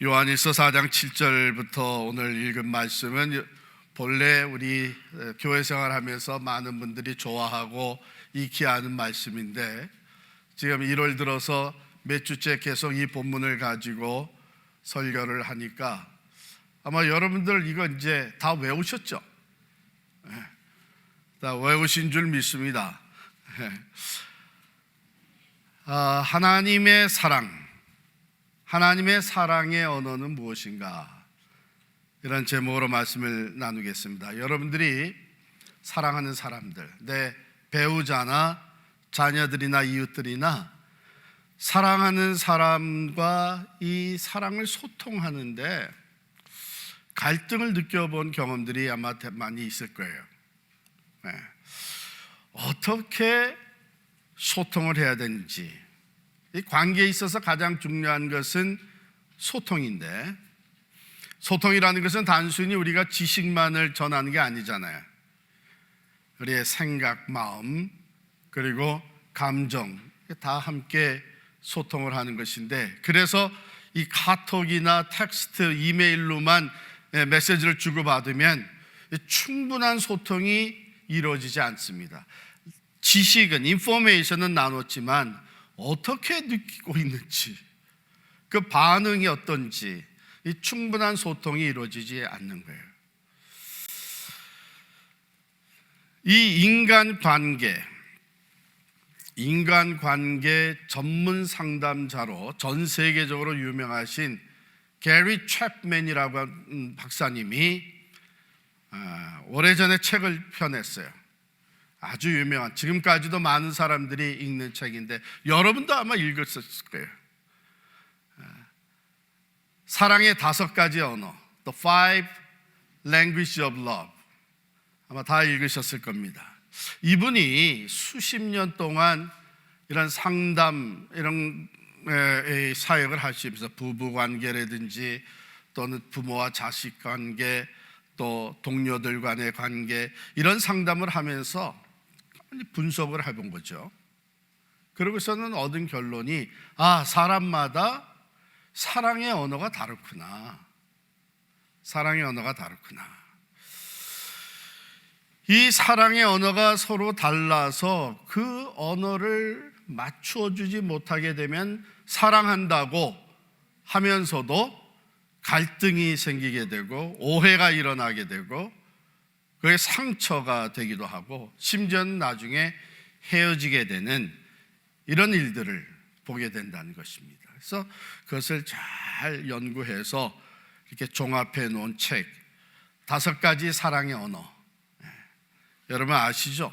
요한일서 4장 7절부터 오늘 읽은 말씀은 본래 우리 교회 생활하면서 많은 분들이 좋아하고 익히하는 말씀인데, 지금 1월 들어서 몇 주째 계속 이 본문을 가지고 설교를 하니까 아마 여러분들 이거 이제 다 외우셨죠? 다 외우신 줄 믿습니다. 하나님의 사랑, 하나님의 사랑의 언어는 무엇인가? 이런 제목으로 말씀을 나누겠습니다. 여러분들이 사랑하는 사람들, 내 배우자나 자녀들이나 이웃들이나 사랑하는 사람과 이 사랑을 소통하는데 갈등을 느껴본 경험들이 아마 많이 있을 거예요. 어떻게 소통을 해야 되는지, 이 관계에 있어서 가장 중요한 것은 소통인데, 소통이라는 것은 단순히 우리가 지식만을 전하는 게 아니잖아요. 우리의 생각, 마음, 그리고 감정 다 함께 소통을 하는 것인데, 그래서 이 카톡이나 텍스트, 이메일로만 메시지를 주고받으면 충분한 소통이 이루어지지 않습니다. 지식은, 인포메이션은 나눴지만 어떻게 느끼고 있는지, 그 반응이 어떤지, 이 충분한 소통이 이루어지지 않는 거예요. 이 인간관계 전문 상담자로 전 세계적으로 유명하신 게리 챕맨이라고 하는 박사님이 오래전에 책을 펴냈어요. 아주 유명한, 지금까지도 많은 사람들이 읽는 책인데 여러분도 아마 읽었을 거예요. 사랑의 5가지 언어, The 5 Languages of Love. 아마 다 읽으셨을 겁니다. 이분이 수십 년 동안 이런 상담, 이런 사역을 하시면서 부부관계라든지 또는 부모와 자식 관계, 또 동료들 간의 관계, 이런 상담을 하면서 분석을 해본 거죠. 그러고서는 얻은 결론이, 사람마다 사랑의 언어가 다르구나. 사랑의 언어가 다르구나. 이 사랑의 언어가 서로 달라서 그 언어를 맞추어 주지 못하게 되면 사랑한다고 하면서도 갈등이 생기게 되고 오해가 일어나게 되고 그게 상처가 되기도 하고 심지어는 나중에 헤어지게 되는 이런 일들을 보게 된다는 것입니다. 그래서 그것을 잘 연구해서 이렇게 종합해 놓은 책, 5가지 사랑의 언어. 여러분 아시죠?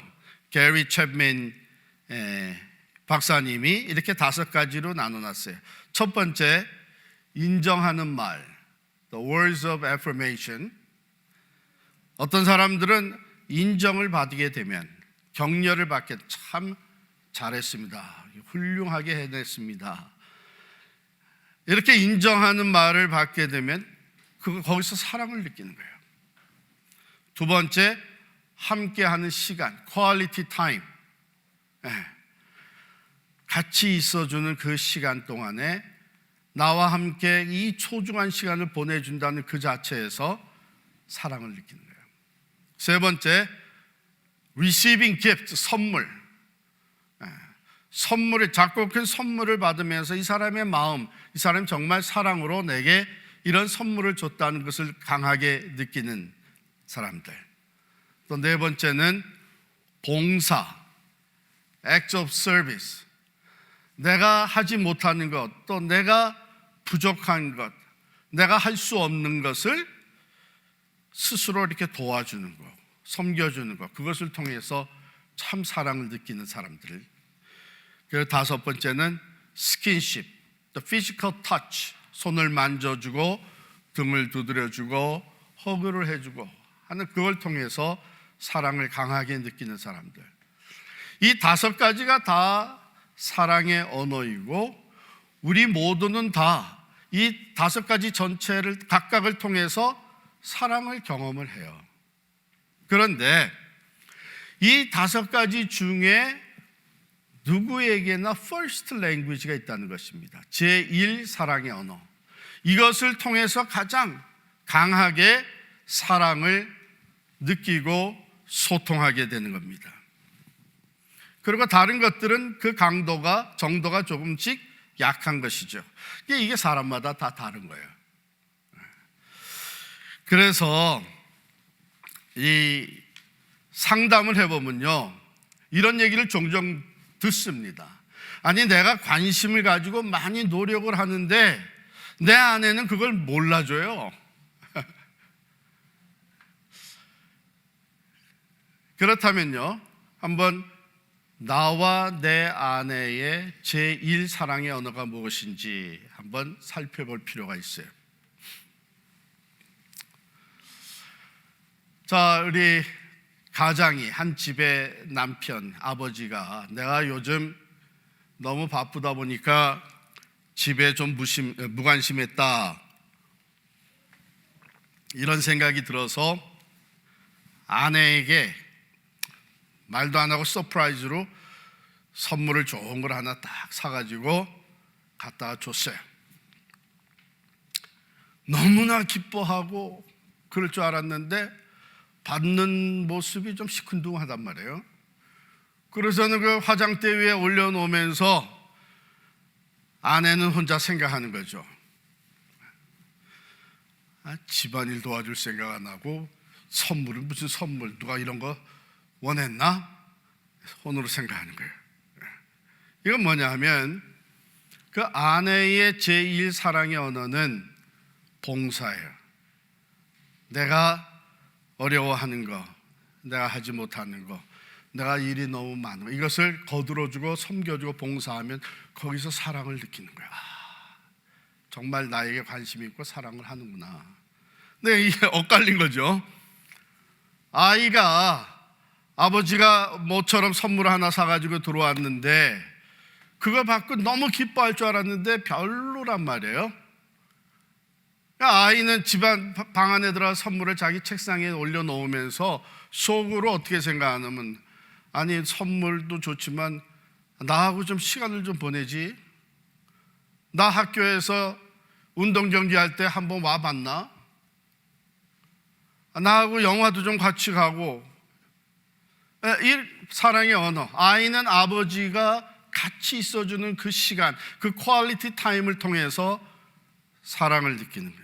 게리 챕맨 박사님이 이렇게 5가지로 나눠놨어요. 첫 번째, 인정하는 말, The words of affirmation. 어떤 사람들은 인정을 받게 되면, 격려를 받게, 참 잘했습니다, 훌륭하게 해냈습니다, 이렇게 인정하는 말을 받게 되면 거기서 사랑을 느끼는 거예요. 두 번째, 함께하는 시간, quality time. 같이 있어주는 그 시간 동안에 나와 함께 이 소중한 시간을 보내준다는 그 자체에서 사랑을 느끼는 거예요. 세 번째, receiving gift, 선물. 선물을, 작고 큰 선물을 받으면서 이 사람의 마음, 이 사람이 정말 사랑으로 내게 이런 선물을 줬다는 것을 강하게 느끼는 사람들. 또 네 번째는 봉사, act of service. 내가 하지 못하는 것, 또 내가 부족한 것, 내가 할 수 없는 것을 스스로 이렇게 도와주는 것, 섬겨주는 것, 그것을 통해서 참 사랑을 느끼는 사람들. 그리고 5번째는 스킨십, the physical touch. 손을 만져주고 등을 두드려주고 허그를 해주고 하는, 그걸 통해서 사랑을 강하게 느끼는 사람들. 이 5가지가 다 사랑의 언어이고, 우리 모두는 다 이 5가지 전체를 각각을 통해서 사랑을 경험을 해요. 그런데 이 5가지 중에 누구에게나 first language가 있다는 것입니다. 제1 사랑의 언어. 이것을 통해서 가장 강하게 사랑을 느끼고 소통하게 되는 겁니다. 그리고 다른 것들은 그 정도가 조금씩 약한 것이죠. 이게 사람마다 다 다른 거예요. 그래서 이 상담을 해보면요, 이런 얘기를 종종 듣습니다. 아니, 내가 관심을 가지고 많이 노력을 하는데 내 아내는 그걸 몰라줘요. 그렇다면요, 한번 나와 내 아내의 제1 사랑의 언어가 무엇인지 한번 살펴볼 필요가 있어요. 자, 우리 가장이, 한 집의 남편, 아버지가 내가 요즘 너무 바쁘다 보니까 집에 좀 무관심했다, 이런 생각이 들어서 아내에게 말도 안 하고 서프라이즈로 선물을 좋은 걸 하나 딱 사가지고 갖다가 줬어요. 너무나 기뻐하고 그럴 줄 알았는데 받는 모습이 좀 시큰둥하단 말이에요. 그래서는 그 화장대 위에 올려놓으면서 아내는 혼자 생각하는 거죠. 집안일 도와줄 생각 안 하고 선물은 무슨 선물, 누가 이런 거 원했나? 손으로 생각하는 거예요. 이건 뭐냐 하면 그 아내의 제1 사랑의 언어는 봉사예요. 내가 어려워하는 거, 내가 하지 못하는 거, 내가 일이 너무 많은 거, 이것을 거들어주고 섬겨주고 봉사하면 거기서 사랑을 느끼는 거야. 정말 나에게 관심이 있고 사랑을 하는구나. 근데 이게 엇갈린 거죠. 아이가 아버지가 모처럼 선물 하나 사가지고 들어왔는데 그걸 받고 너무 기뻐할 줄 알았는데 별로란 말이에요. 아이는 집안 방 안에 들어가 선물을 자기 책상에 올려놓으면서 속으로 어떻게 생각하냐면, 아니, 선물도 좋지만 나하고 좀 시간을 좀 보내지. 나 학교에서 운동 경기할 때 한번 와봤나? 나하고 영화도 좀 같이 가고. 이 사랑의 언어, 아이는 아버지가 같이 있어주는 그 시간, 그 퀄리티 타임을 통해서 사랑을 느끼는 거예요.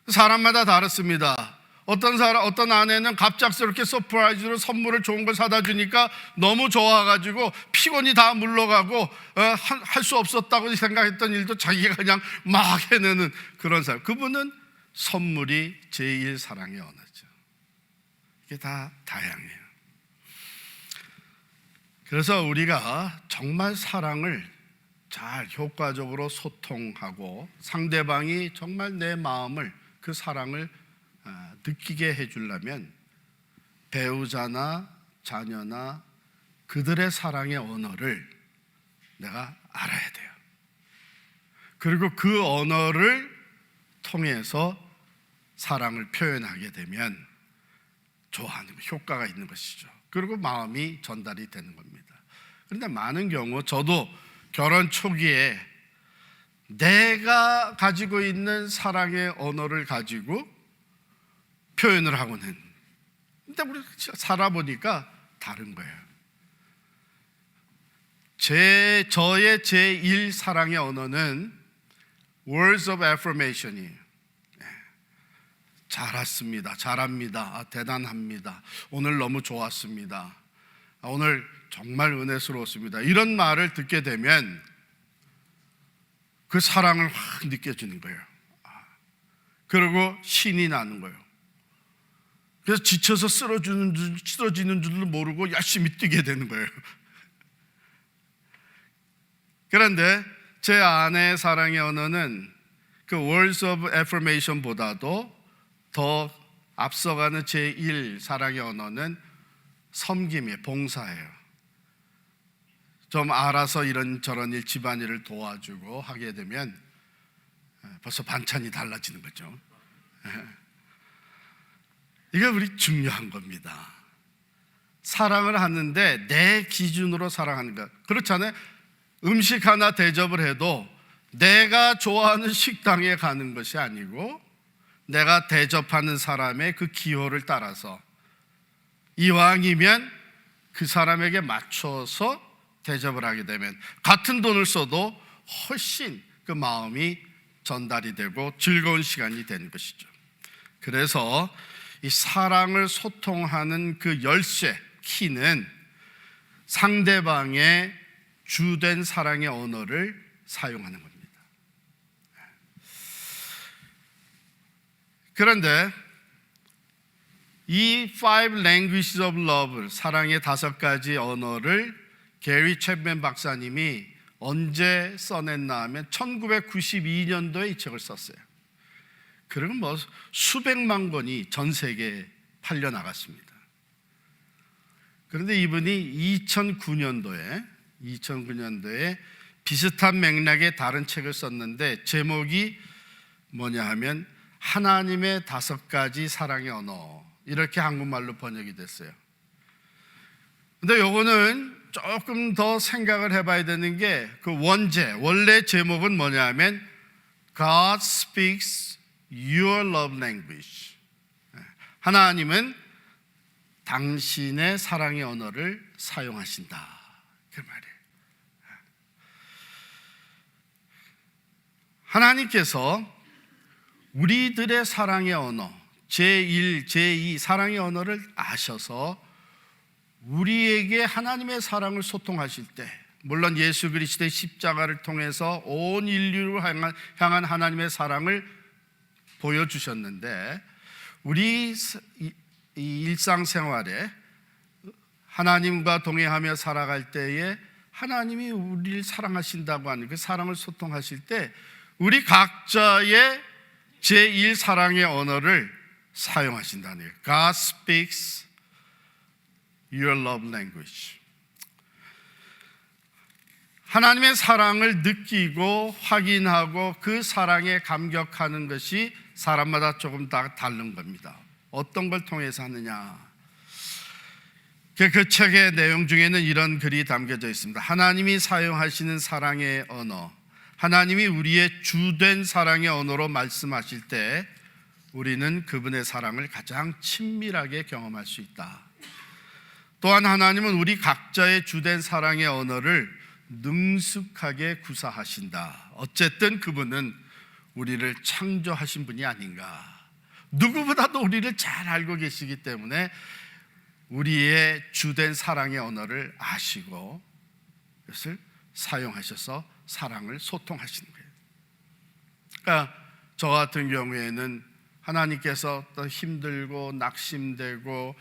사람마다 다릅니다. 어떤 아내는 갑작스럽게 서프라이즈로 선물을 좋은 걸 사다 주니까 너무 좋아가지고 피곤이 다 물러가고 할 수 없었다고 생각했던 일도 자기가 그냥 막 해내는 그런 사람. 그분은 선물이 제1 사랑의 언어죠. 이게 다 다양해요. 그래서 우리가 정말 사랑을 잘 효과적으로 소통하고 상대방이 정말 내 마음을, 그 사랑을 느끼게 해주려면 배우자나 자녀나 그들의 사랑의 언어를 내가 알아야 돼요. 그리고 그 언어를 통해서 사랑을 표현하게 되면 좋아하는 효과가 있는 것이죠. 그리고 마음이 전달이 되는 겁니다. 그런데 많은 경우 저도 결혼 초기에 내가 가지고 있는 사랑의 언어를 가지고 표현을 하고는, 근데 우리 살아보니까 다른 거예요. 저의 제1 사랑의 언어는 words of affirmation이에요. 잘 왔습니다. 잘합니다. 대단합니다. 오늘 너무 좋았습니다. 오늘 정말 은혜스러웠습니다. 이런 말을 듣게 되면 그 사랑을 확 느껴지는 거예요. 그리고 신이 나는 거예요. 그래서 지쳐서 쓰러지는 줄도 모르고 열심히 뛰게 되는 거예요. 그런데 제 아내의 사랑의 언어는 그 words of affirmation보다도 더 앞서가는 제1 사랑의 언어는 섬김이에요. 봉사예요. 좀 알아서 이런저런 일, 집안일을 도와주고 하게 되면 벌써 반찬이 달라지는 거죠. 이게 우리 중요한 겁니다. 사랑을 하는데 내 기준으로 사랑하는 것. 그렇잖아요. 음식 하나 대접을 해도 내가 좋아하는 식당에 가는 것이 아니고 내가 대접하는 사람의 그 기호를 따라서 이왕이면 그 사람에게 맞춰서 대접을 하게 되면 같은 돈을 써도 훨씬 그 마음이 전달이 되고 즐거운 시간이 되는 것이죠. 그래서 이 사랑을 소통하는 그 열쇠, 키는 상대방의 주된 사랑의 언어를 사용하는 겁니다. 그런데 이 Five Languages of Love, 사랑의 5가지 언어를 게리 챕맨 박사님이 언제 써냈나 하면 1992년도에 이 책을 썼어요. 그리고 뭐 수백만 권이 전 세계에 팔려 나갔습니다. 그런데 이분이 2009년도에 비슷한 맥락의 다른 책을 썼는데 제목이 뭐냐 하면 하나님의 5가지 사랑의 언어, 이렇게 한국말로 번역이 됐어요. 근데 요거는 조금 더 생각을 해봐야 되는 게 그 원래 제목은 뭐냐 하면 God speaks your love language. 하나님은 당신의 사랑의 언어를 사용하신다, 그 말이에요. 하나님께서 우리들의 사랑의 언어, 제1, 제2 사랑의 언어를 아셔서 우리에게 하나님의 사랑을 소통하실 때, 물론 예수 그리스도의 십자가를 통해서 온 인류를 향한 하나님의 사랑을 보여주셨는데, 우리 일상생활에 하나님과 동행하며 살아갈 때에 하나님이 우리를 사랑하신다고 하는 그 사랑을 소통하실 때 우리 각자의 제1 사랑의 언어를 사용하신다는 거예요. God speaks your love language. 하나님의 사랑을 느끼고 확인하고 그 사랑에 감격하는 것이 사람마다 조금 다 다른 겁니다. 어떤 걸 통해서 하느냐. 그 책의 내용 중에는 이런 글이 담겨져 있습니다. 하나님이 사용하시는 사랑의 언어, 하나님이 우리의 주된 사랑의 언어로 말씀하실 때 우리는 그분의 사랑을 가장 친밀하게 경험할 수 있다. 또한 하나님은 우리 각자의 주된 사랑의 언어를 능숙하게 구사하신다. 어쨌든 그분은 우리를 창조하신 분이 아닌가. 누구보다도 우리를 잘 알고 계시기 때문에 우리의 주된 사랑의 언어를 아시고 그것을 사용하셔서 사랑을 소통하시는 거예요. 그러니까 저 같은 경우에는 하나님께서 또 힘들고 낙심되고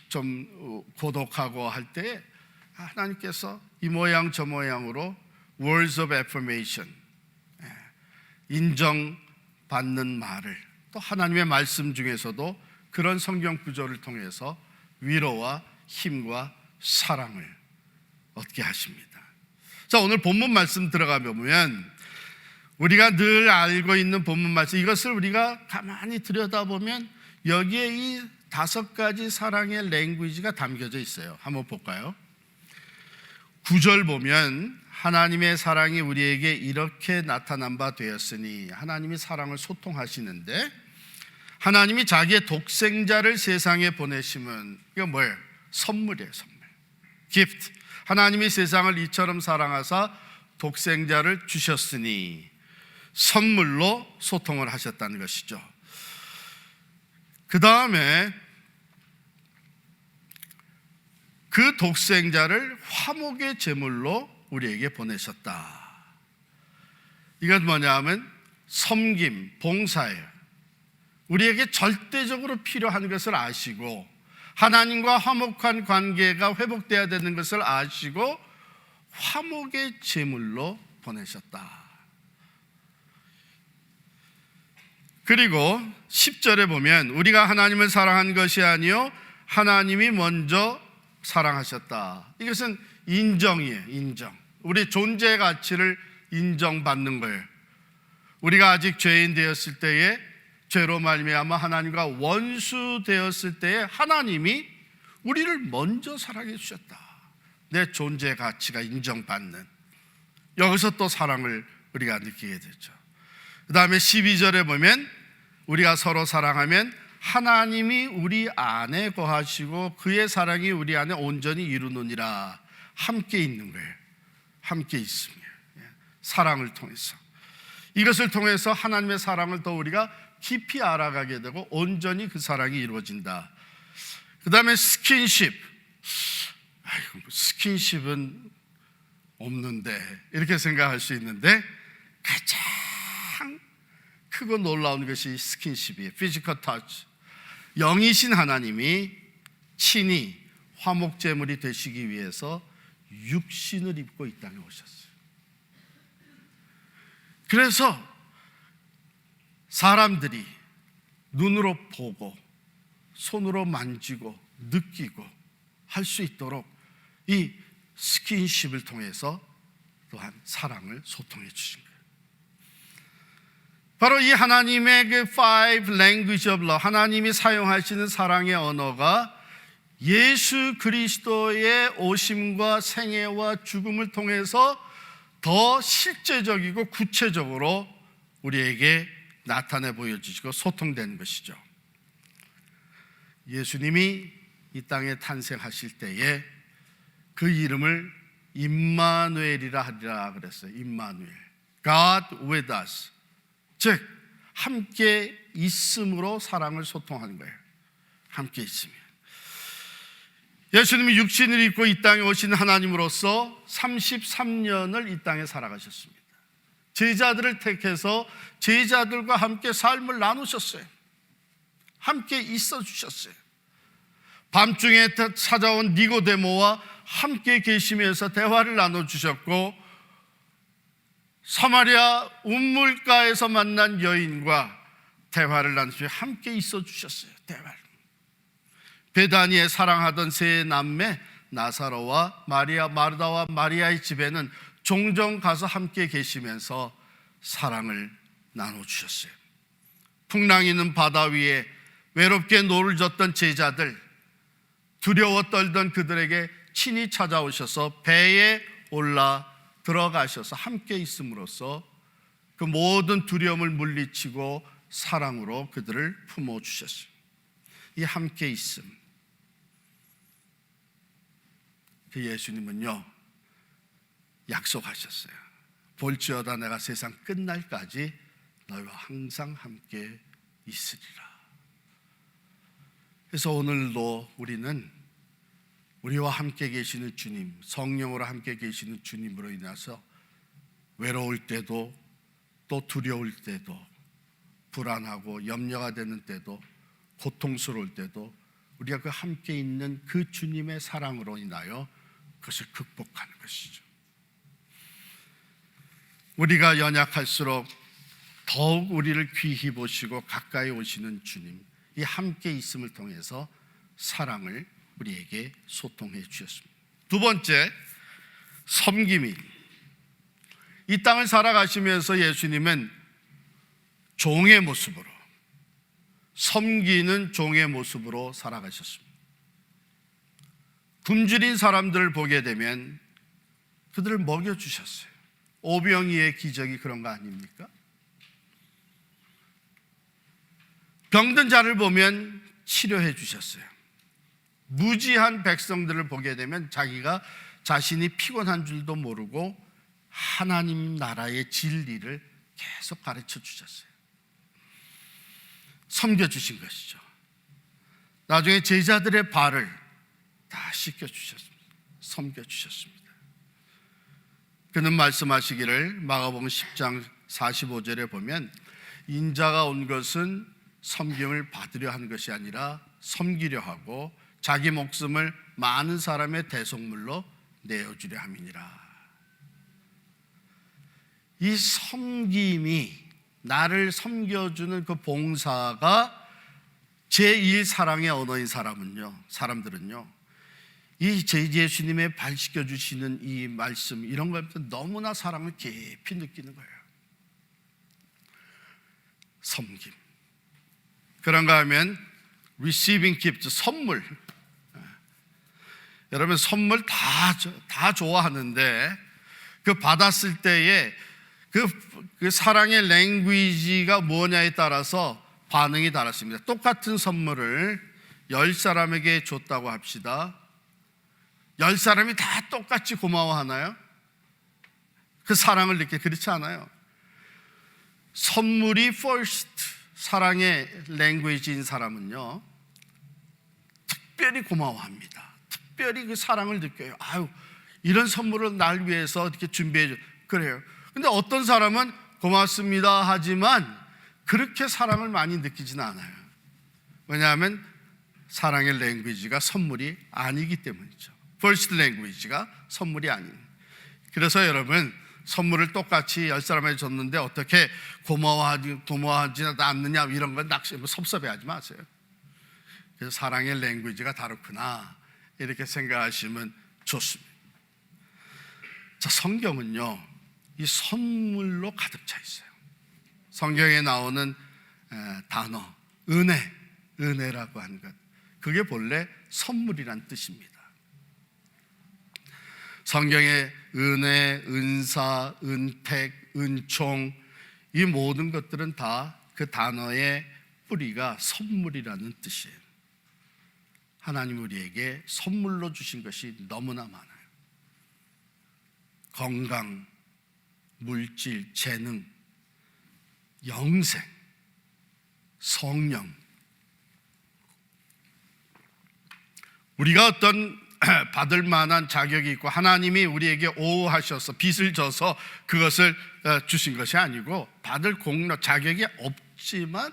좀 고독하고 할 때 하나님께서 이 모양 저 모양으로 words of affirmation, 인정받는 말을, 또 하나님의 말씀 중에서도 그런 성경 구절을 통해서 위로와 힘과 사랑을 얻게 하십니다. 자, 오늘 본문 말씀 들어가 보면 우리가 늘 알고 있는 본문 말씀, 이것을 우리가 가만히 들여다보면 여기에 이 5가지 사랑의 랭귀지가 담겨져 있어요. 한번 볼까요? 9절 보면 하나님의 사랑이 우리에게 이렇게 나타난 바 되었으니, 하나님이 사랑을 소통하시는데 하나님이 자기의 독생자를 세상에 보내심은, 이거 뭐예요? 선물이에요. 선물, gift. 하나님이 세상을 이처럼 사랑하사 독생자를 주셨으니 선물로 소통을 하셨다는 것이죠. 그 다음에 그 독생자를 화목의 제물로 우리에게 보내셨다. 이건 뭐냐 하면 섬김, 봉사예요. 우리에게 절대적으로 필요한 것을 아시고 하나님과 화목한 관계가 회복되어야 되는 것을 아시고 화목의 제물로 보내셨다. 그리고 10절에 보면 우리가 하나님을 사랑한 것이 아니요 하나님이 먼저 사랑하셨다. 이것은 인정이에요. 인정. 우리 존재 가치를 인정받는 거예요. 우리가 아직 죄인 되었을 때에, 죄로 말미암아 하나님과 원수 되었을 때에 하나님이 우리를 먼저 사랑해 주셨다. 내 존재 가치가 인정받는, 여기서 또 사랑을 우리가 느끼게 되죠. 그 다음에 12절에 보면 우리가 서로 사랑하면 하나님이 우리 안에 거하시고 그의 사랑이 우리 안에 온전히 이루느니라. 함께 있는 거예요. 함께 있으며 사랑을 통해서, 이것을 통해서 하나님의 사랑을 더 우리가 깊이 알아가게 되고 온전히 그 사랑이 이루어진다. 그 다음에 스킨십. 스킨십은 없는데 이렇게 생각할 수 있는데 가장 크고 놀라운 것이 스킨십이에요. 피지컬 터치. 영이신 하나님이 친히 화목제물이 되시기 위해서 육신을 입고 이 땅에 오셨어요. 그래서 사람들이 눈으로 보고 손으로 만지고 느끼고 할 수 있도록 이 스킨십을 통해서 또한 사랑을 소통해 주신 거예요. 바로 이 하나님의 그 five language of love, 하나님이 사용하시는 사랑의 언어가 예수 그리스도의 오심과 생애와 죽음을 통해서 더 실제적이고 구체적으로 우리에게 나타내 보여주시고 소통되는 것이죠. 예수님이 이 땅에 탄생하실 때에 그 이름을 임마누엘이라 하리라 그랬어요. 임마누엘, God with us, 즉 함께 있음으로 사랑을 소통하는 거예요. 함께 있으면. 예수님이 육신을 입고 이 땅에 오신 하나님으로서 33년을 이 땅에 살아가셨습니다. 제자들을 택해서 제자들과 함께 삶을 나누셨어요. 함께 있어 주셨어요. 밤중에 찾아온 니고데모와 함께 계시면서 대화를 나눠주셨고, 사마리아 우물가에서 만난 여인과 대화를 나누시며 함께 있어 주셨어요. 대화를. 베다니에 사랑하던 세 남매 나사로와 마리아, 마르다와 마리아의 집에는 종종 가서 함께 계시면서 사랑을 나눠주셨어요. 풍랑 있는 바다 위에 외롭게 노를 젓던 제자들, 두려워 떨던 그들에게 친히 찾아오셔서 배에 올라 들어가셔서 함께 있음으로써 그 모든 두려움을 물리치고 사랑으로 그들을 품어주셨어요. 이 함께 있음. 그 예수님은요, 약속하셨어요. 볼지어다 내가 세상 끝날까지 너희와 항상 함께 있으리라. 그래서 오늘도 우리는 우리와 함께 계시는 주님, 성령으로 함께 계시는 주님으로 인해서 외로울 때도 또 두려울 때도 불안하고 염려가 되는 때도 고통스러울 때도 우리가 그 함께 있는 그 주님의 사랑으로 인하여 그것을 극복하는 것이죠. 우리가 연약할수록 더욱 우리를 귀히 보시고 가까이 오시는 주님, 이 함께 있음을 통해서 사랑을 우리에게 소통해 주셨습니다. 두 번째, 섬김이. 이 땅을 살아가시면서 예수님은 종의 모습으로, 섬기는 종의 모습으로 살아가셨습니다. 굶주린 사람들을 보게 되면 그들을 먹여주셨어요. 오병이의 기적이 그런 거 아닙니까? 병든 자를 보면 치료해 주셨어요. 무지한 백성들을 보게 되면 자기가 자신이 피곤한 줄도 모르고 하나님 나라의 진리를 계속 가르쳐 주셨어요. 섬겨주신 것이죠. 나중에 제자들의 발을 다 씻겨주셨습니다. 섬겨주셨습니다. 그는 말씀하시기를 마가복음 10장 45절에 보면 인자가 온 것은 섬김을 받으려 한 것이 아니라 섬기려 하고 자기 목숨을 많은 사람의 대속물로 내어주려 함이니라. 이 섬김이, 나를 섬겨주는 그 봉사가 제1 사랑의 언어인 사람들은요, 이 예수님의 발 씻겨주시는 이 말씀, 이런 걸 너무나 사랑을 깊이 느끼는 거예요. 섬김. 그런가 하면 receiving gift, 선물. 여러분 선물 다 좋아하는데 그 받았을 때에 그 사랑의 랭귀지가 뭐냐에 따라서 반응이 달랐습니다. 똑같은 선물을 10사람에게 줬다고 합시다. 10사람이 다 똑같이 고마워하나요? 그 사랑을 느끼 그렇지 않아요. 선물이 first, 사랑의 랭귀지인 사람은요, 특별히 고마워합니다. 특별히 그 사랑을 느껴요. 아유, 이런 선물을 날 위해서 이렇게 준비해 줘. 그래요. 근데 어떤 사람은 고맙습니다 하지만 그렇게 사랑을 많이 느끼지는 않아요. 왜냐하면 사랑의 랭귀지가 선물이 아니기 때문이죠. first 랭귀지가 선물이 아닌. 그래서 여러분, 선물을 똑같이 10사람에게 줬는데 어떻게 고마워하지 않느냐, 이런 건 섭섭해하지 마세요. 그래서 사랑의 랭귀지가 다르구나, 이렇게 생각하시면 좋습니다. 자, 성경은요, 이 선물로 가득 차 있어요. 성경에 나오는 단어, 은혜라고 하는 것, 그게 본래 선물이란 뜻입니다. 성경의 은혜, 은사, 은택, 은총, 이 모든 것들은 다 그 단어의 뿌리가 선물이라는 뜻이에요. 하나님 우리에게 선물로 주신 것이 너무나 많아요. 건강, 물질, 재능, 영생, 성령. 우리가 어떤 받을 만한 자격이 있고 하나님이 우리에게 오하셔서 빚을 져서 그것을 주신 것이 아니고, 받을 공로, 자격이 없지만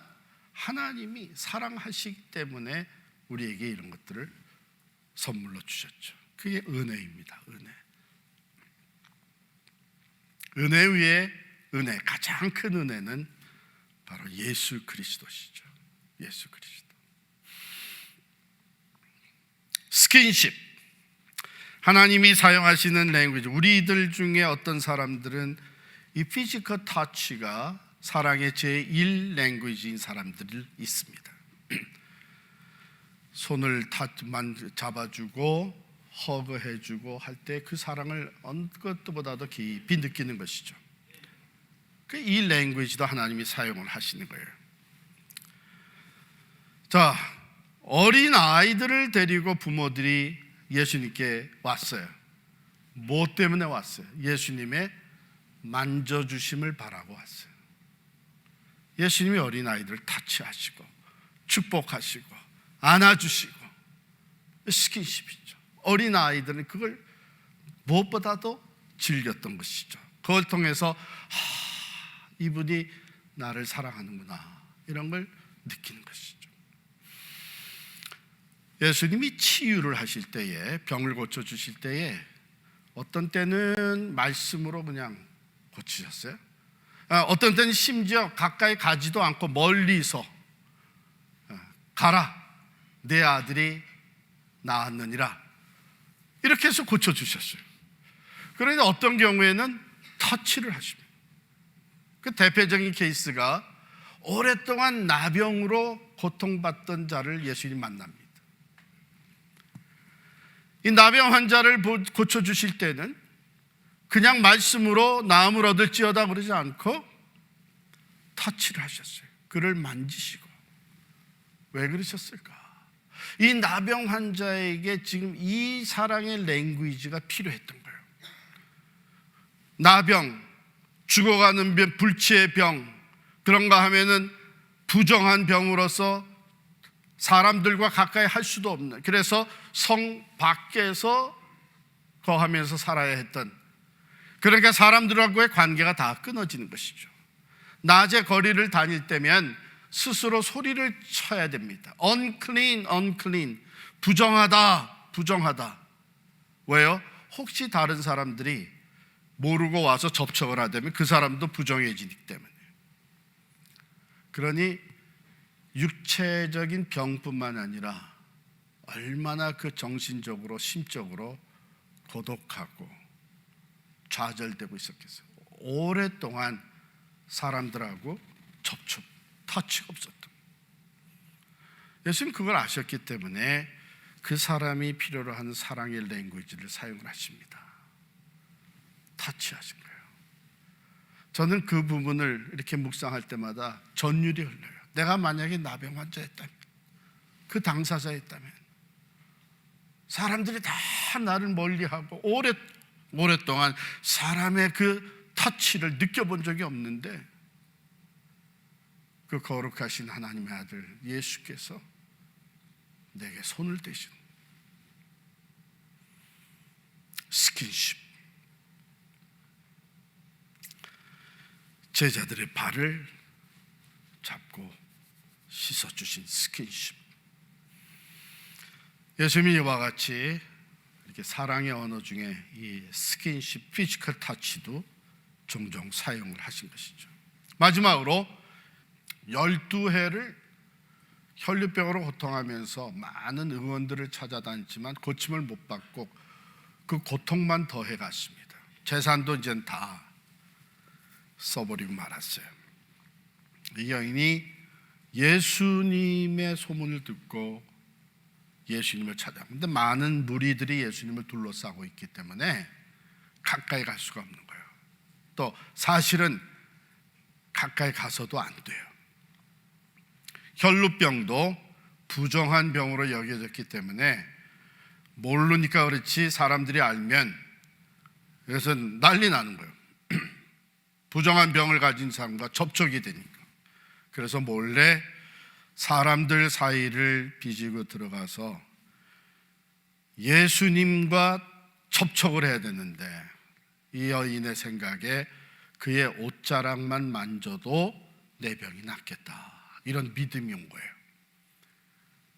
하나님이 사랑하시기 때문에 우리에게 이런 것들을 선물로 주셨죠. 그게 은혜입니다. 은혜 위에 은혜, 가장 큰 은혜는 바로 예수 그리스도시죠. 예수 그리스도. 스킨십, 하나님이 사용하시는 랭귀지. 우리들 중에 어떤 사람들은 이 피지컬 터치가 사랑의 제1 랭귀지인 사람들이 있습니다. 손을 잡아주고 허그해주고 할 때 그 사랑을 어느 것보다도 깊이 느끼는 것이죠. 이 랭귀지도 하나님이 사용을 하시는 거예요. 자, 어린 아이들을 데리고 부모들이 예수님께 왔어요. 뭐 때문에 왔어요? 예수님의 만져주심을 바라고 왔어요. 예수님이 어린 아이들을 타치하시고 축복하시고 안아주시고, 스킨십이죠. 어린 아이들은 그걸 무엇보다도 즐겼던 것이죠. 그걸 통해서 이분이 나를 사랑하는구나, 이런 걸 느끼는 것이죠. 예수님이 치유를 하실 때에, 병을 고쳐주실 때에 어떤 때는 말씀으로 그냥 고치셨어요. 어떤 때는 심지어 가까이 가지도 않고 멀리서 가라, 내 아들이 나았느니라, 이렇게 해서 고쳐주셨어요. 그런데 어떤 경우에는 터치를 하십니다. 그 대표적인 케이스가 오랫동안 나병으로 고통받던 자를 예수님 만납니다. 이 나병 환자를 고쳐주실 때는 그냥 말씀으로 나음을 얻을지어다 그러지 않고 터치를 하셨어요. 그를 만지시고. 왜 그러셨을까? 이 나병 환자에게 지금 이 사랑의 랭귀지가 필요했던 거예요. 나병, 죽어가는 병, 불치의 병, 그런가 하면은 부정한 병으로서 사람들과 가까이 할 수도 없는, 그래서 성 밖에서 거하면서 살아야 했던, 그러니까 사람들하고의 관계가 다 끊어지는 것이죠. 낮에 거리를 다닐 때면 스스로 소리를 쳐야 됩니다. unclean, unclean, 부정하다, 부정하다. 왜요? 혹시 다른 사람들이 모르고 와서 접촉을 하다면 그 사람도 부정해지기 때문에. 그러니 육체적인 병뿐만 아니라 얼마나 그 정신적으로, 심적으로 고독하고 좌절되고 있었겠어요. 오랫동안 사람들하고 접촉, 터치가 없었던. 예수님 그걸 아셨기 때문에 그 사람이 필요로 하는 사랑의 랭귀지를 사용을 하십니다. 터치하신 거예요. 저는 그 부분을 이렇게 묵상할 때마다 전율이 흘러요. 내가 만약에 나병 환자였다면, 그 당사자였다면, 사람들이 다 나를 멀리하고 오랫동안 사람의 그 터치를 느껴본 적이 없는데, 그 거룩하신 하나님의 아들 예수께서 내게 손을 대신 스킨십, 제자들의 발을 잡고 씻어주신 스킨십. 예수님이 이와 같이 이렇게 사랑의 언어 중에 이 스킨십, 피지컬 터치도 종종 사용을 하신 것이죠. 마지막으로 12해를 혈류병으로 고통하면서 많은 의원들을 찾아다녔지만 고침을 못 받고 그 고통만 더해 갔습니다. 재산도 이제 다 써버리고 말았어요. 이 여인이 예수님의 소문을 듣고 예수님을 찾아갔는데, 많은 무리들이 예수님을 둘러싸고 있기 때문에 가까이 갈 수가 없는 거예요. 또 사실은 가까이 가서도 안 돼요. 혈루병도 부정한 병으로 여겨졌기 때문에 모르니까 그렇지 사람들이 알면 그래서 난리 나는 거예요. 부정한 병을 가진 사람과 접촉이 되니까. 그래서 몰래 사람들 사이를 비지고 들어가서 예수님과 접촉을 해야 되는데, 이 여인의 생각에 그의 옷자락만 만져도 내 병이 낫겠다, 이런 믿음이 온 거예요.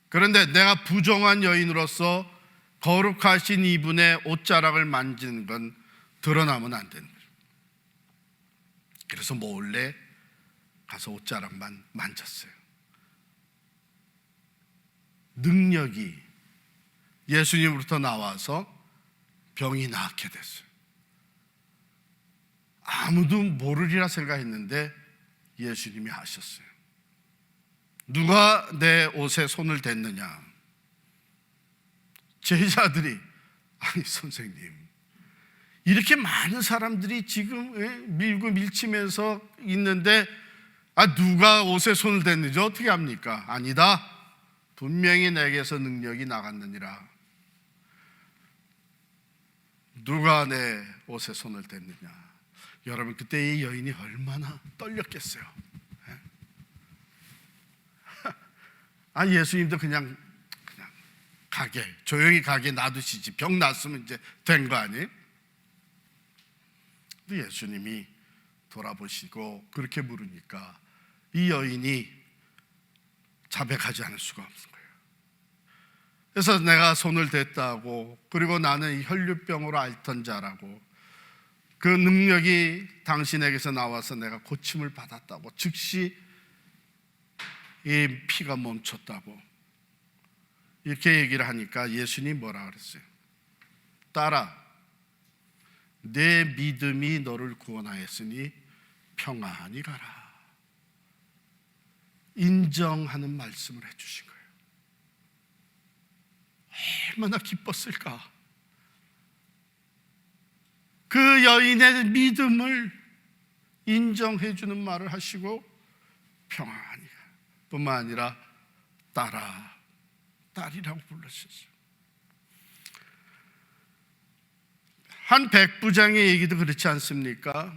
그런데 내가 부정한 여인으로서 거룩하신 이분의 옷자락을 만지는 건 드러나면 안 되는 거예요. 그래서 몰래 가서 옷자락만 만졌어요. 능력이 예수님으로부터 나와서 병이 낫게 됐어요. 아무도 모르리라 생각했는데 예수님이 하셨어요. 누가 내 옷에 손을 댔느냐? 제자들이, 아니 선생님, 이렇게 많은 사람들이 지금 밀고 밀치면서 있는데 누가 옷에 손을 댔는지 어떻게 합니까? 아니다, 분명히 내게서 능력이 나갔느니라. 누가 내 옷에 손을 댔느냐? 여러분, 그때 이 여인이 얼마나 떨렸겠어요. 예수님도 그냥 가게, 조용히 가게 놔두시지, 병 났으면 이제 된 거 아니에요? 근데 예수님이 돌아보시고 그렇게 물으니까 이 여인이 자백하지 않을 수가 없는 거예요. 그래서 내가 손을 댔다고, 그리고 나는 혈류병으로 앓던 자라고, 그 능력이 당신에게서 나와서 내가 고침을 받았다고, 즉시 이 피가 멈췄다고 이렇게 얘기를 하니까 예수님이 뭐라 그랬어요? 딸아, 내 믿음이 너를 구원하였으니 평안히 가라. 인정하는 말씀을 해주신 거예요. 얼마나 기뻤을까? 그 여인의 믿음을 인정해주는 말을 하시고 평안히 가, 뿐만 아니라 딸아, 딸이라고 불러주셨어요. 한 백부장의 얘기도 그렇지 않습니까?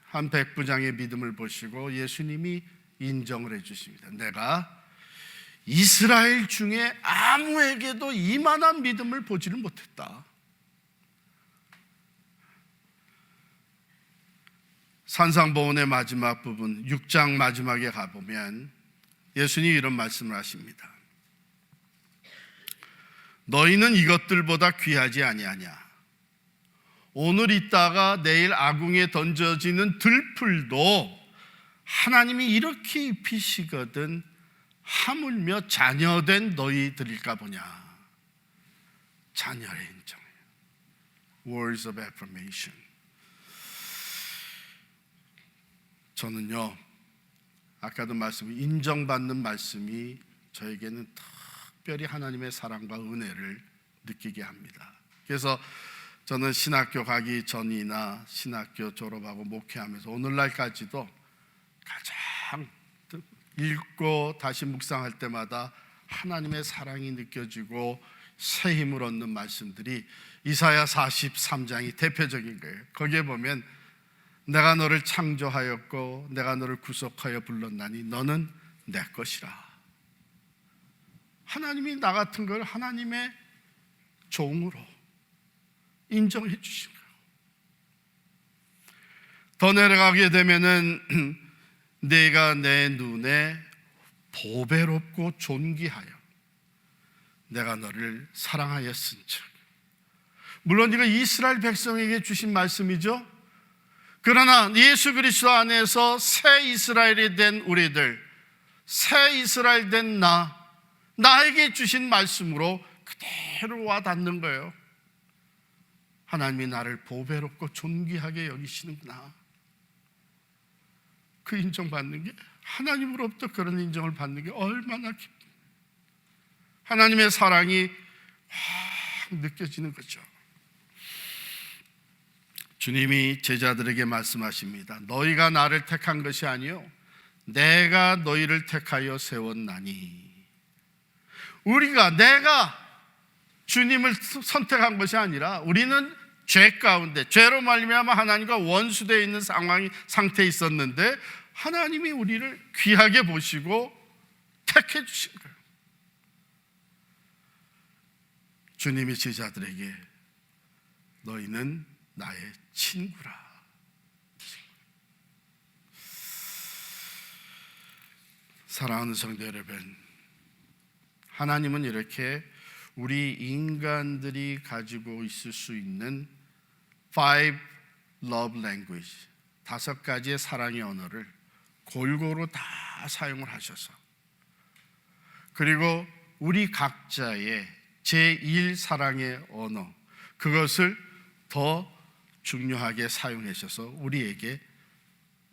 한 백부장의 믿음을 보시고 예수님이 인정을 해주십니다. 내가 이스라엘 중에 아무에게도 이만한 믿음을 보지를 못했다. 산상보훈의 마지막 부분 6장 마지막에 가보면 예수님이 이런 말씀을 하십니다. 너희는 이것들보다 귀하지 아니하냐? 오늘 있다가 내일 아궁이에 던져지는 들풀도 하나님이 이렇게 입히시거든 하물며 자녀된 너희들일까 보냐. 자녀의 인정이에요. Words of affirmation. 저는요, 아까도 인정받는 말씀이 저에게는 특별히 하나님의 사랑과 은혜를 느끼게 합니다. 그래서 저는 신학교 가기 전이나 신학교 졸업하고 목회하면서 오늘날까지도 가장 읽고 다시 묵상할 때마다 하나님의 사랑이 느껴지고 새 힘을 얻는 말씀들이 이사야 43장이 대표적인 거예요. 거기에 보면 내가 너를 창조하였고 내가 너를 구속하여 불렀나니 너는 내 것이라. 하나님이 나 같은 걸 하나님의 종으로 인정해 주신 거예요. 더 내려가게 되면은 내가 내 눈에 보배롭고 존귀하여 내가 너를 사랑하였은즉. 물론 이거 이스라엘 백성에게 주신 말씀이죠. 그러나 예수 그리스도 안에서 새 이스라엘이 된 우리들, 새 이스라엘 된 나에게 주신 말씀으로 그대로 와닿는 거예요. 하나님이 나를 보배롭고 존귀하게 여기시는구나. 그 인정받는 게, 하나님으로부터 그런 인정을 받는 게 얼마나 기뻐요. 하나님의 사랑이 확 느껴지는 거죠. 주님이 제자들에게 말씀하십니다. 너희가 나를 택한 것이 아니요 내가 너희를 택하여 세웠나니. 내가 주님을 선택한 것이 아니라 우리는 죄 가운데, 죄로 말미암아 하나님과 원수되어 있는 상태에 있었는데 하나님이 우리를 귀하게 보시고 택해 주신 거예요. 주님이 제자들에게 너희는 나의 친구라. 사랑하는 성도 여러분, 하나님은 이렇게 우리 인간들이 가지고 있을 수 있는 5 love language, 5가지의 사랑의 언어를 골고루 다 사용을 하셔서, 그리고 우리 각자의 제1 사랑의 언어, 그것을 더 중요하게 사용하셔서 우리에게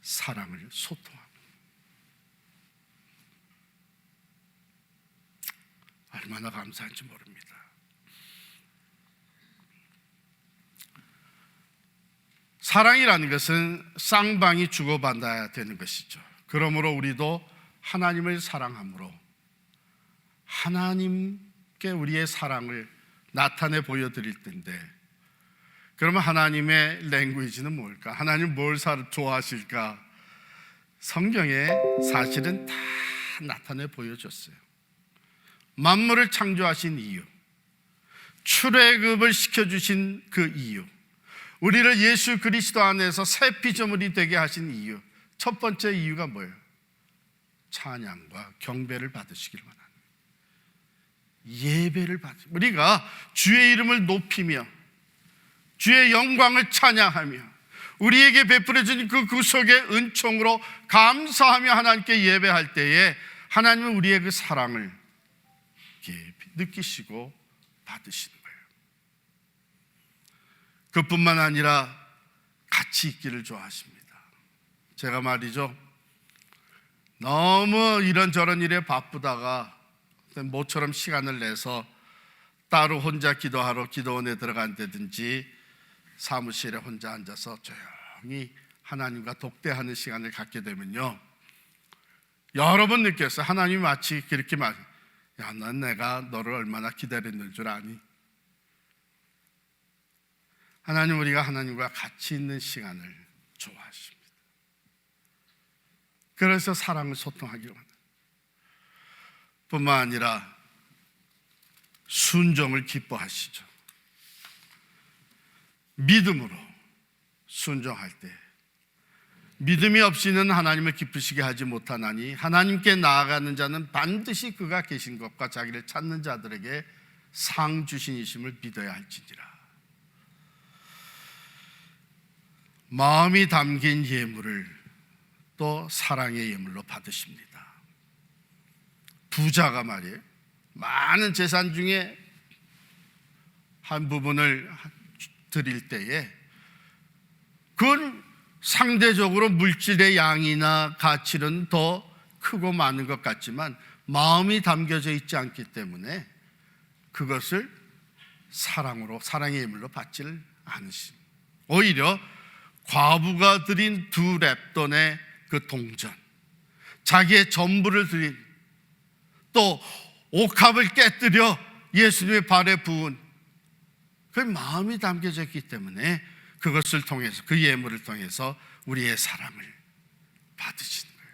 사랑을 소통합니다. 얼마나 감사한지 모릅니다. 사랑이라는 것은 쌍방이 주고받아야 되는 것이죠. 그러므로 우리도 하나님을 사랑함으로 하나님께 우리의 사랑을 나타내 보여드릴 텐데, 그러면 하나님의 랭귀지는 뭘까? 하나님 뭘 좋아하실까? 성경에 사실은 다 나타내 보여줬어요. 만물을 창조하신 이유, 출애굽을 시켜주신 그 이유, 우리를 예수 그리스도 안에서 새 피조물이 되게 하신 이유, 첫 번째 이유가 뭐예요? 찬양과 경배를 받으시길 원하는, 예배를 우리가 주의 이름을 높이며 주의 영광을 찬양하며 우리에게 베풀어진 그 구속의 은총으로 감사하며 하나님께 예배할 때에 하나님은 우리의 그 사랑을 느끼시고 받으시는 거예요. 그뿐만 아니라 같이 있기를 좋아하십니다. 제가 말이죠, 너무 이런저런 일에 바쁘다가 모처럼 시간을 내서 따로 혼자 기도하러 기도원에 들어간다든지 사무실에 혼자 앉아서 조용히 하나님과 독대하는 시간을 갖게 되면요, 여러 번 느꼈어요. 하나님이 마치 그렇게 야, 넌 내가 너를 얼마나 기다렸는 줄 아니? 하나님, 우리가 하나님과 같이 있는 시간을 좋아하십니다. 그래서 사랑을 소통하기로 합니다. 뿐만 아니라 순종을 기뻐하시죠. 믿음으로 순종할 때, 믿음이 없이는 하나님을 기쁘시게 하지 못하나니 하나님께 나아가는 자는 반드시 그가 계신 것과 자기를 찾는 자들에게 상 주신이심을 믿어야 할지니라. 마음이 담긴 예물을 또 사랑의 예물로 받으십니다. 부자가 말이에요, 많은 재산 중에 한 부분을 드릴 때에 그건 상대적으로 물질의 양이나 가치는 더 크고 많은 것 같지만 마음이 담겨져 있지 않기 때문에 그것을 사랑으로, 사랑의 예물로 받지를 않으신, 오히려 과부가 드린 2렙돈의 그 동전, 자기의 전부를 드린, 또 옥합을 깨뜨려 예수님의 발에 부은 그 마음이 담겨져 있기 때문에 그것을 통해서, 그 예물을 통해서 우리의 사랑을 받으시는 거예요.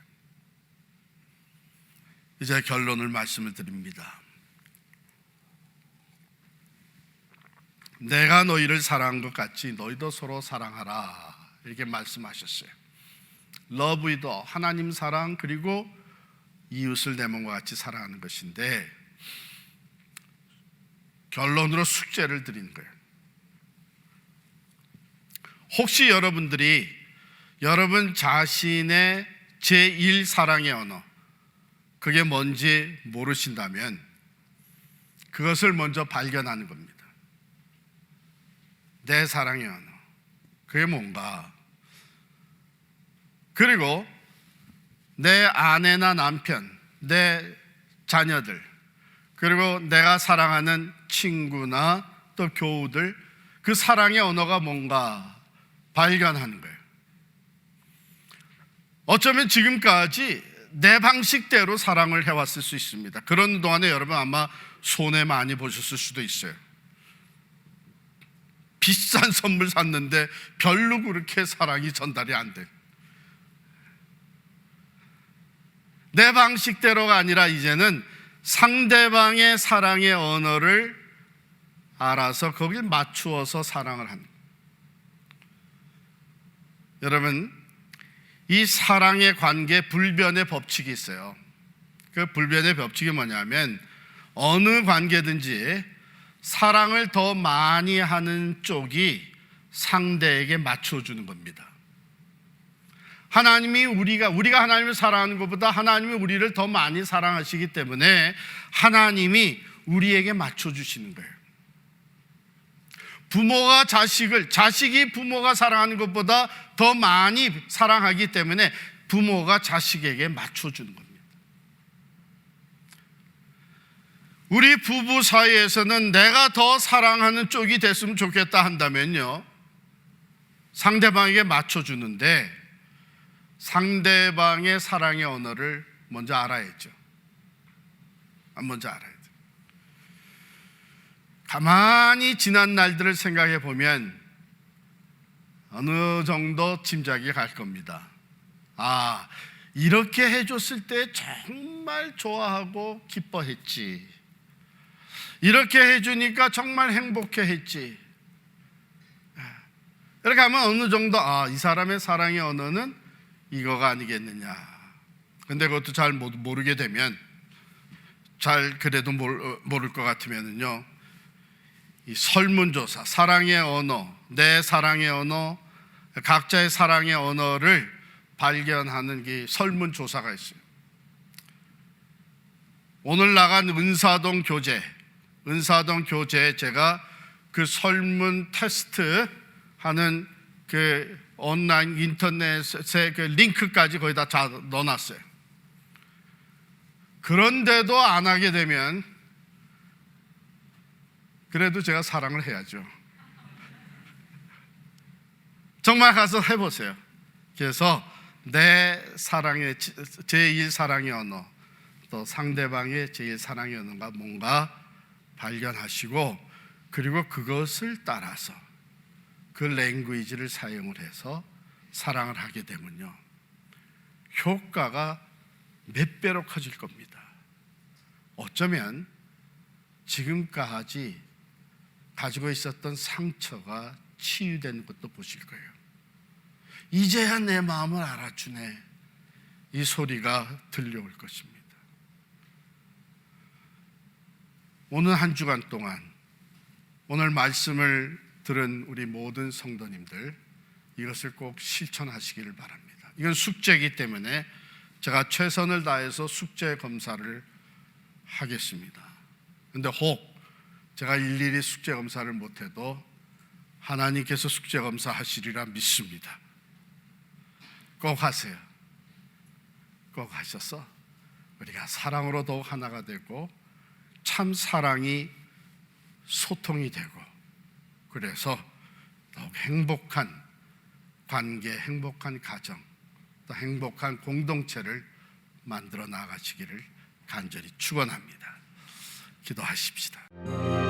이제 결론을 말씀을 드립니다. 내가 너희를 사랑한 것 같이 너희도 서로 사랑하라, 이렇게 말씀하셨어요. Love with 하나님 사랑, 그리고 이웃을 내 몸과 같이 사랑하는 것인데, 결론으로 숙제를 드리는 거예요. 혹시 여러분들이 여러분 자신의 제1사랑의 언어, 그게 뭔지 모르신다면 그것을 먼저 발견하는 겁니다. 내 사랑의 언어, 그게 뭔가. 그리고 내 아내나 남편, 내 자녀들, 그리고 내가 사랑하는 친구나 또 교우들, 그 사랑의 언어가 뭔가 발견하는 거예요. 어쩌면 지금까지 내 방식대로 사랑을 해왔을 수 있습니다. 그런 동안에 여러분 아마 손해 많이 보셨을 수도 있어요. 비싼 선물 샀는데 별로 그렇게 사랑이 전달이 안 돼. 내 방식대로가 아니라 이제는 상대방의 사랑의 언어를 알아서 거기에 맞추어서 사랑을 합니다. 여러분, 이 사랑의 관계 불변의 법칙이 있어요. 그 불변의 법칙이 뭐냐면, 어느 관계든지 사랑을 더 많이 하는 쪽이 상대에게 맞춰주는 겁니다. 하나님이 우리가 하나님을 사랑하는 것보다 하나님이 우리를 더 많이 사랑하시기 때문에 하나님이 우리에게 맞춰주시는 거예요. 부모가 자식이 부모가 사랑하는 것보다 더 많이 사랑하기 때문에 부모가 자식에게 맞춰주는 겁니다. 우리 부부 사이에서는 내가 더 사랑하는 쪽이 됐으면 좋겠다 한다면요, 상대방에게 맞춰주는데 상대방의 사랑의 언어를 먼저 알아야죠. 먼저 알아야 돼요. 가만히 지난 날들을 생각해 보면 어느 정도 짐작이 갈 겁니다. 아, 이렇게 해줬을 때 정말 좋아하고 기뻐했지. 이렇게 해주니까 정말 행복해했지. 이렇게 하면 어느 정도, 이 사람의 사랑의 언어는 이거가 아니겠느냐. 근데 그것도 잘 모르게 되면, 잘 그래도 모를 것 같으면은요, 이 설문조사, 사랑의 언어, 내 사랑의 언어, 각자의 사랑의 언어를 발견하는 게 설문조사가 있어요. 오늘 나간 은사동 교재에 제가 그 설문 테스트 하는 그 온라인 인터넷의 그 링크까지 거기다 다 넣어놨어요. 그런데도 안 하게 되면 그래도 제가 사랑을 해야죠. 정말 가서 해보세요. 그래서 내 사랑의 제1사랑의 언어, 또 상대방의 제1사랑의 언어가 뭔가 발견하시고, 그리고 그것을 따라서 그 랭귀지를 사용을 해서 사랑을 하게 되면요, 효과가 몇 배로 커질 겁니다. 어쩌면 지금까지 가지고 있었던 상처가 치유되는 것도 보실 거예요. 이제야 내 마음을 알아주네, 이 소리가 들려올 것입니다. 오늘 한 주간 동안 오늘 말씀을 들은 우리 모든 성도님들, 이것을 꼭 실천하시기를 바랍니다. 이건 숙제이기 때문에 제가 최선을 다해서 숙제 검사를 하겠습니다. 그런데 혹 제가 일일이 숙제 검사를 못해도 하나님께서 숙제 검사 하시리라 믿습니다. 꼭 하세요. 꼭 하셔서 우리가 사랑으로 더욱 하나가 되고, 참 사랑이 소통이 되고, 그래서 더욱 행복한 관계, 행복한 가정, 또 행복한 공동체를 만들어 나가시기를 간절히 축원합니다. 기도하십시다.